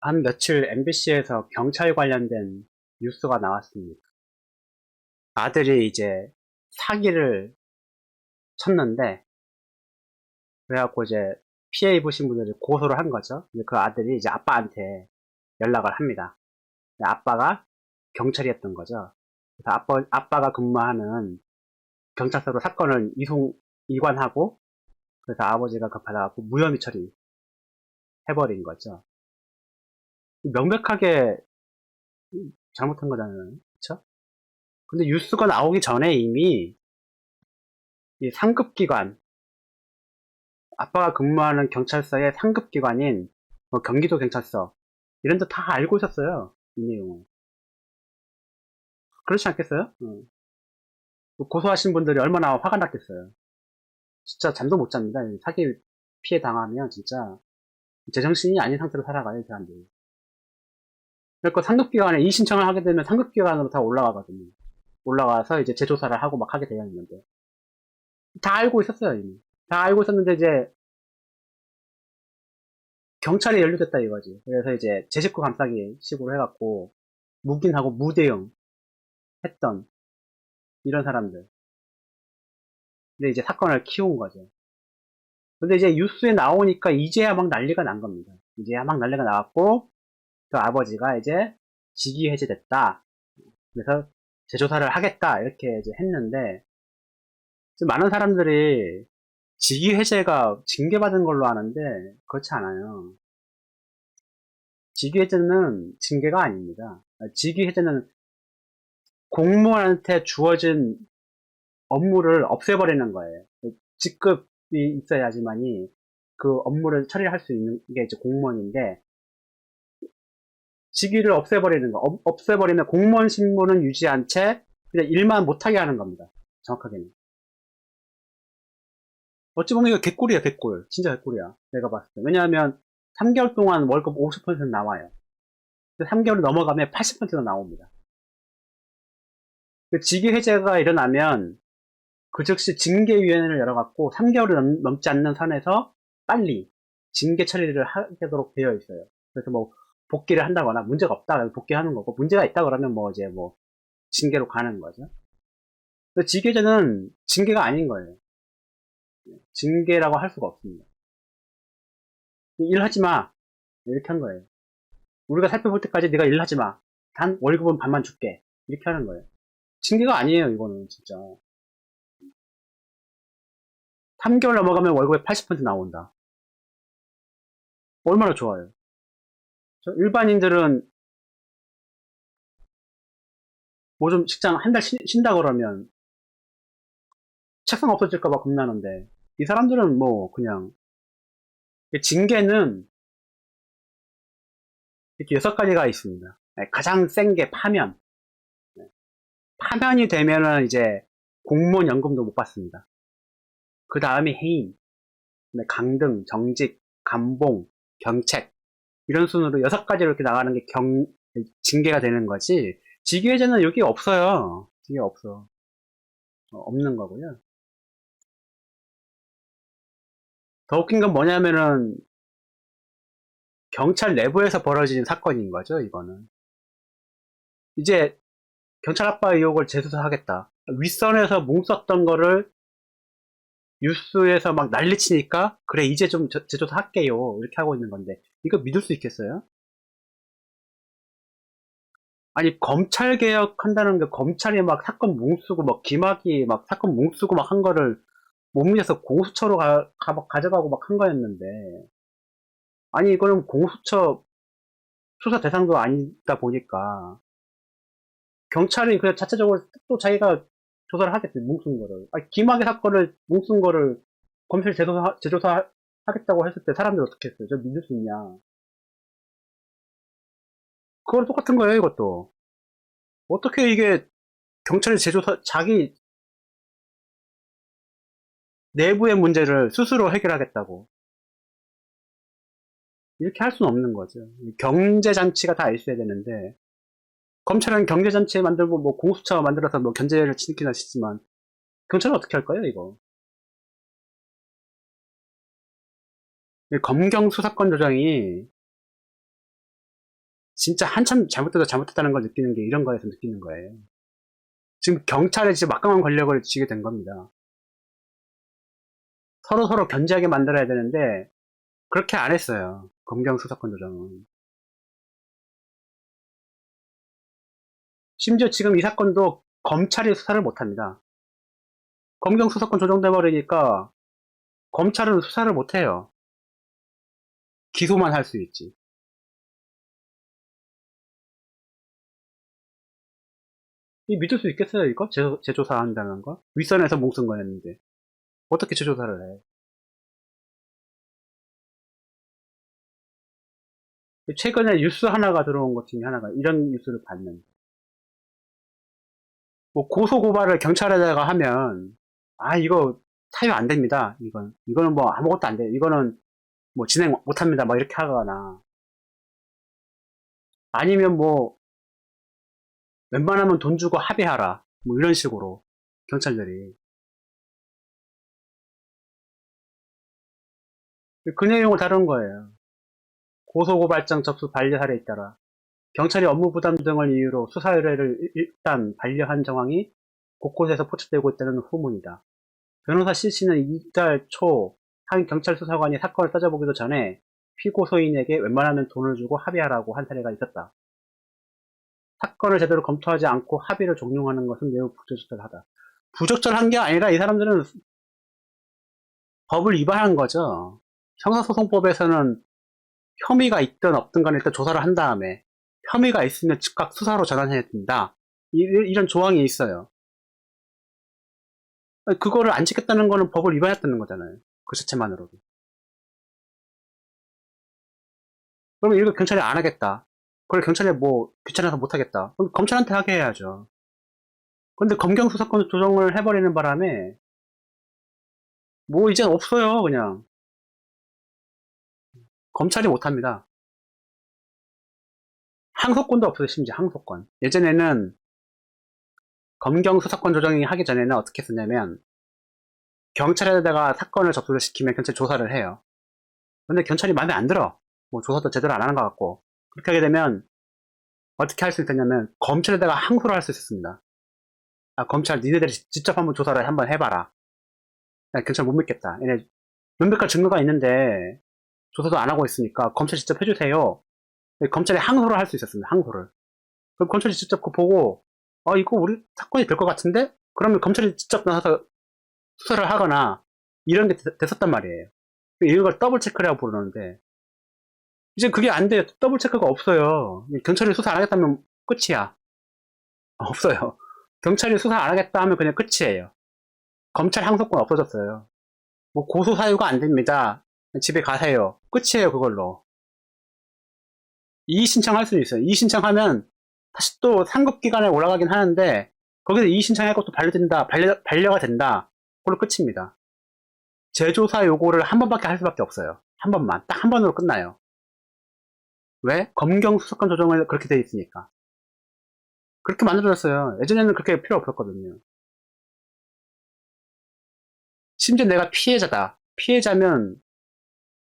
한 며칠 MBC에서 경찰 관련된 뉴스가 나왔습니다. 아들이 이제 사기를 쳤는데, 그래갖고 이제 피해 입으신 분들이 고소를 한 거죠. 근데 그 아들이 이제 아빠한테 연락을 합니다. 근데 아빠가 경찰이었던 거죠. 그래서 아빠가 근무하는 경찰서로 사건을 이관하고, 그래서 아버지가 급하다고 무혐의 처리해버린 거죠. 명백하게 잘못한 거잖아요. 그쵸? 근데 뉴스가 나오기 전에 이미 이 상급기관, 아빠가 근무하는 경찰서의 상급기관인 뭐 경기도 경찰서 이런 데 다 알고 있었어요. 이 내용을. 그렇지 않겠어요? 고소하신 분들이 얼마나 화가 났겠어요. 진짜 잠도 못 잡니다. 사기 피해 당하면 진짜 제정신이 아닌 상태로 살아가요, 이 사람들이. 그러니까 상급기관에 이의신청을 하게 되면 상급기관으로 다 올라가거든요. 올라가서 이제 재조사를 하고 막 하게 되어 있는데 다 알고 있었어요, 이미. 다 알고 있었는데 이제 경찰에 연루됐다 이거지. 그래서 이제 제 식구 감싸기 식으로 해갖고 묵인하고 무대응 했던 이런 사람들. 근데 이제 사건을 키운 거죠. 근데 이제 뉴스에 나오니까 이제야 막 난리가 난 겁니다. 이제야 막 난리가 나왔고 그 아버지가 이제 직위 해제됐다. 그래서 재조사를 하겠다 이렇게 이제 했는데 많은 사람들이 직위 해제가 징계받은 걸로 아는데 그렇지 않아요. 직위 해제는 징계가 아닙니다. 직위 해제는 공무원한테 주어진 업무를 없애버리는 거예요. 직급이 있어야지만이 그 업무를 처리할 수 있는 게 이제 공무원인데, 직위를 없애버리는 거. 없애버리면 공무원 신분은 유지한 채 그냥 일만 못하게 하는 겁니다. 정확하게는. 어찌 보면 이거 개꿀이야, 개꿀. 진짜 개꿀이야. 내가 봤을 때. 왜냐하면 3개월 동안 월급 50% 나와요. 3개월이 넘어가면 80%가 나옵니다. 직위 해제가 일어나면 그 즉시 징계위원회를 열어갖고 3개월이 넘지 않는 선에서 빨리 징계 처리를 하도록 되어 있어요. 그래서 뭐 복귀를 한다거나 문제가 없다 복귀하는 거고, 문제가 있다 그러면 뭐 이제 뭐 징계로 가는 거죠. 직위제는 징계가 아닌 거예요. 징계라고 할 수가 없습니다. 일하지 마 이렇게 한 거예요. 우리가 살펴볼 때까지 네가 일하지 마. 단 월급은 반만 줄게. 이렇게 하는 거예요. 징계가 아니에요, 이거는 진짜. 3개월 넘어가면 월급의 80% 나온다. 얼마나 좋아요. 일반인들은 뭐 좀 직장 한 달 쉰다 그러면 책상 없어질까봐 겁나는데, 이 사람들은 뭐 그냥 징계는 이렇게 6가지가 있습니다. 네, 가장 센 게 파면. 네, 파면이 되면은 이제 공무원 연금도 못 받습니다. 그 다음이 해임, 강등, 정직, 감봉, 경책 이런 순으로 6가지로 이렇게 나가는 게 징계가 되는 거지. 직위해제는 여기 없어요. 이게 없어. 없는 거고요. 더 웃긴 건 뭐냐면은 경찰 내부에서 벌어진 사건인 거죠, 이거는. 이제 경찰 아빠 의혹을 재수사하겠다. 윗선에서 뭉 썼던 거를 뉴스에서 막 난리치니까 그래 이제 좀 재조사 할게요 이렇게 하고 있는 건데 이거 믿을 수 있겠어요? 아니 검찰 개혁한다는 게 검찰이 막 사건 뭉쓰고 막 김학이 막 사건 뭉쓰고 막 한 거를 못 믿어서 공수처로 가져가고 막 한 거였는데, 아니 이거는 공수처 수사 대상도 아니다 보니까 경찰이 그냥 자체적으로 또 자기가 조사를 하겠지, 뭉쓴 거를. 아니, 김학의 사건을 뭉쓴 거를 검찰이 재조사 하겠다고 했을 때 사람들이 어떻게 했어요? 저 믿을 수 있냐? 그건 똑같은 거예요, 이것도. 어떻게 이게 경찰이 자기 내부의 문제를 스스로 해결하겠다고. 이렇게 할 수는 없는 거죠. 경제장치가 다 있어야 되는데, 검찰은 경제장치 만들고, 뭐, 공수처 만들어서 뭐, 견제를 치긴 하시지만, 경찰은 어떻게 할까요, 이거? 검경 수사권 조정이 진짜 한참 잘못돼도 잘못했다는 걸 느끼는 게 이런 거에서 느끼는 거예요. 지금 경찰에 지금 막강한 권력을 쥐게 된 겁니다. 서로 견제하게 만들어야 되는데 그렇게 안 했어요. 검경 수사권 조정은. 심지어 지금 이 사건도 검찰이 수사를 못합니다. 검경 수사권 조정돼 버리니까 검찰은 수사를 못해요. 기소만 할 수 있지. 이 믿을 수 있겠어요, 이거? 재조사한다는 거? 윗선에서 몽쓴 거였는데. 어떻게 재조사를 해? 최근에 뉴스 하나가 들어온 것 중에 하나가 이런 뉴스를 봤는데. 뭐 고소고발을 경찰에다가 하면, 아, 이거 사유 안 됩니다. 이거는 뭐 아무것도 안 돼. 이거는 뭐 진행 못 합니다. 뭐 이렇게 하거나. 아니면 뭐, 웬만하면 돈 주고 합의하라. 뭐 이런 식으로. 경찰들이. 그 내용을 다룬 거예요. 고소고발장 접수 반려 사례에 따라 경찰이 업무 부담 등을 이유로 수사 의뢰를 일단 반려한 정황이 곳곳에서 포착되고 있다는 후문이다. 변호사 C씨는 이달 초 한 경찰 수사관이 사건을 따져보기도 전에 피고소인에게 웬만하면 돈을 주고 합의하라고 한 사례가 있었다. 사건을 제대로 검토하지 않고 합의를 종용하는 것은 매우 부적절하다. 부적절한 게 아니라 이 사람들은 법을 위반한 거죠. 형사소송법에서는 혐의가 있든 없든 간에 일단 조사를 한 다음에 혐의가 있으면 즉각 수사로 전환해야 된다. 이런 조항이 있어요. 그거를 안 지켰다는 거는 법을 위반했다는 거잖아요. 그 자체만으로도. 그러면 이거 경찰이 안 하겠다. 그걸 경찰이 뭐 귀찮아서 못 하겠다. 그럼 검찰한테 하게 해야죠. 근데 검경 수사권 조정을 해버리는 바람에 뭐 이제 없어요. 그냥 검찰이 못 합니다. 항소권도 없어요. 심지어 항소권. 예전에는 검경 수사권 조정이 하기 전에는 어떻게 했었냐면 경찰에다가 사건을 접수를 시키면 경찰 조사를 해요. 근데 경찰이 마음에 안 들어. 뭐 조사도 제대로 안 하는 것 같고. 그렇게 하게 되면 어떻게 할 수 있었냐면 검찰에다가 항소를 할 수 있었습니다. 아, 검찰 니네들이 직접 한번 조사를 한번 해봐라. 야, 경찰 못 믿겠다. 얘네 명백한 증거가 있는데 조사도 안 하고 있으니까 검찰 직접 해주세요. 검찰이 항소를 할 수 있었습니다. 항소를. 그럼 검찰이 직접 그거 보고 이거 우리 사건이 될 것 같은데? 그러면 검찰이 직접 나서서 수사를 하거나 이런 게 됐었단 말이에요. 이런 걸 더블 체크라고 부르는데 이제 그게 안 돼요. 더블 체크가 없어요. 경찰이 수사 안 하겠다면 끝이야. 없어요. 경찰이 수사 안 하겠다 하면 그냥 끝이에요. 검찰 항소권 없어졌어요. 뭐 고소 사유가 안 됩니다. 집에 가세요. 끝이에요, 그걸로. 이의 신청할 수는 있어요. 이의 신청하면 다시 또 상급기관에 올라가긴 하는데 거기서 이의 신청하고 또 반려가 된다. 그걸로 끝입니다. 재조사 요구를 한 번밖에 할 수밖에 없어요. 한 번만. 딱 한 번으로 끝나요. 왜? 검경 수사권 조정을 그렇게 돼 있으니까. 그렇게 만들어졌어요. 예전에는 그렇게 필요 없었거든요. 심지어 내가 피해자다. 피해자면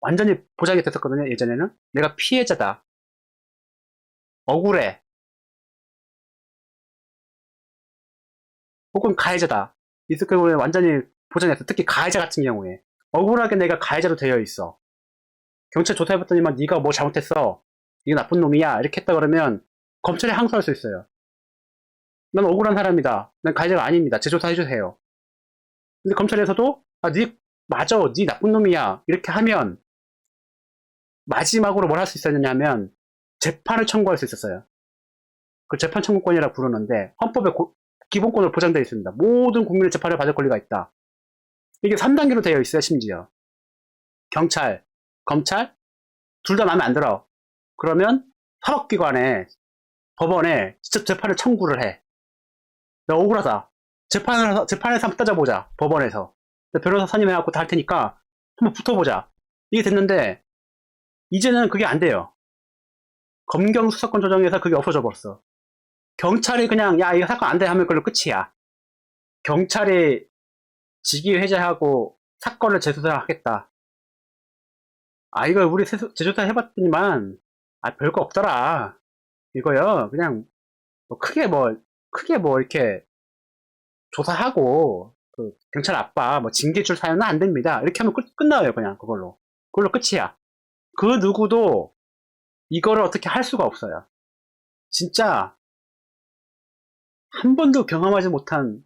완전히 보장이 됐었거든요. 예전에는. 내가 피해자다. 억울해. 혹은 가해자다. 있을 경우에 완전히 보장이 됐어. 특히 가해자 같은 경우에. 억울하게 내가 가해자로 되어 있어. 경찰 조사해봤더니만 네가 뭐 잘못했어. 네가 나쁜 놈이야. 이렇게 했다 그러면 검찰에 항소할 수 있어요. 난 억울한 사람이다. 난 가해자가 아닙니다. 재조사해주세요. 근데 검찰에서도 맞아. 네 나쁜 놈이야. 이렇게 하면 마지막으로 뭘 할 수 있었냐면 재판을 청구할 수 있었어요. 그 재판 청구권이라 부르는데 헌법에 기본권으로 보장되어 있습니다. 모든 국민의 재판을 받을 권리가 있다. 이게 3단계로 되어 있어요. 심지어 경찰, 검찰 둘 다 마음에 안 들어. 그러면 사법기관에 법원에 직접 재판을 청구를 해. 나 억울하다. 재판에서 한번 따져보자. 법원에서 변호사 선임해갖고 다 할 테니까 한번 붙어보자. 이게 됐는데 이제는 그게 안 돼요. 검경 수사권 조정에서 그게 없어져 버렸어. 경찰이 그냥 야 이거 사건 안 돼 하면 그걸로 끝이야. 경찰이 직위 해제하고 사건을 재수사하겠다. 이거 우리 재조사 해봤더니만 별거 없더라. 이거요, 그냥, 크게 뭐, 이렇게, 조사하고, 그, 경찰 아빠, 뭐, 징계 줄 사연은 안 됩니다. 이렇게 하면 끝나요, 그냥, 그걸로. 그걸로 끝이야. 그 누구도, 이거를 어떻게 할 수가 없어요. 진짜, 한 번도 경험하지 못한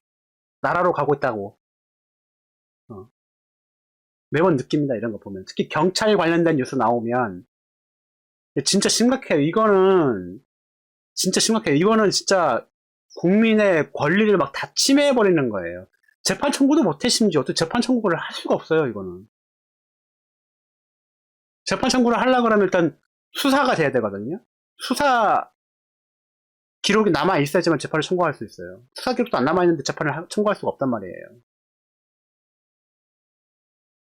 나라로 가고 있다고, 어, 매번 느낍니다, 이런 거 보면. 특히 경찰 관련된 뉴스 나오면, 진짜 심각해요. 이거는, 진짜 심각해요. 이거는 진짜, 국민의 권리를 막 다 침해해버리는 거예요. 재판 청구도 못해, 심지어. 또 재판 청구를 할 수가 없어요, 이거는. 재판 청구를 하려고 그러면 일단 수사가 돼야 되거든요. 수사 기록이 남아 있어야지만 재판을 청구할 수 있어요. 수사 기록도 안 남아 있는데 재판을 청구할 수가 없단 말이에요.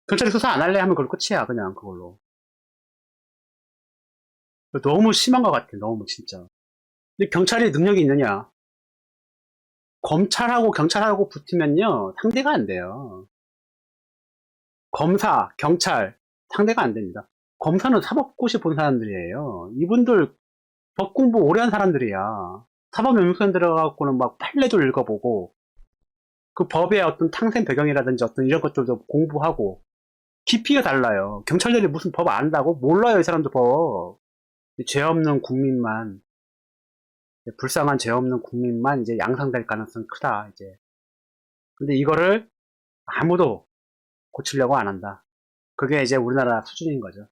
경찰이 수사 안 할래 하면 그걸로 끝이야, 그냥 그걸로. 너무 심한 것 같아, 너무 진짜. 근데 경찰이 능력이 있느냐? 검찰하고 경찰하고 붙으면요, 상대가 안 돼요. 검사, 경찰, 상대가 안 됩니다. 검사는 사법고시 본 사람들이에요. 이분들 법 공부 오래 한 사람들이야. 사법연수원 들어가고는 막 판례도 읽어보고, 그 법의 어떤 탕생 배경이라든지 어떤 이런 것들도 공부하고, 깊이가 달라요. 경찰들이 무슨 법 안다고? 몰라요, 이 사람들 법. 죄 없는 국민만, 불쌍한 죄 없는 국민만 이제 양상될 가능성이 크다, 이제. 근데 이거를 아무도 고치려고 안 한다. 그게 이제 우리나라 수준인 거죠.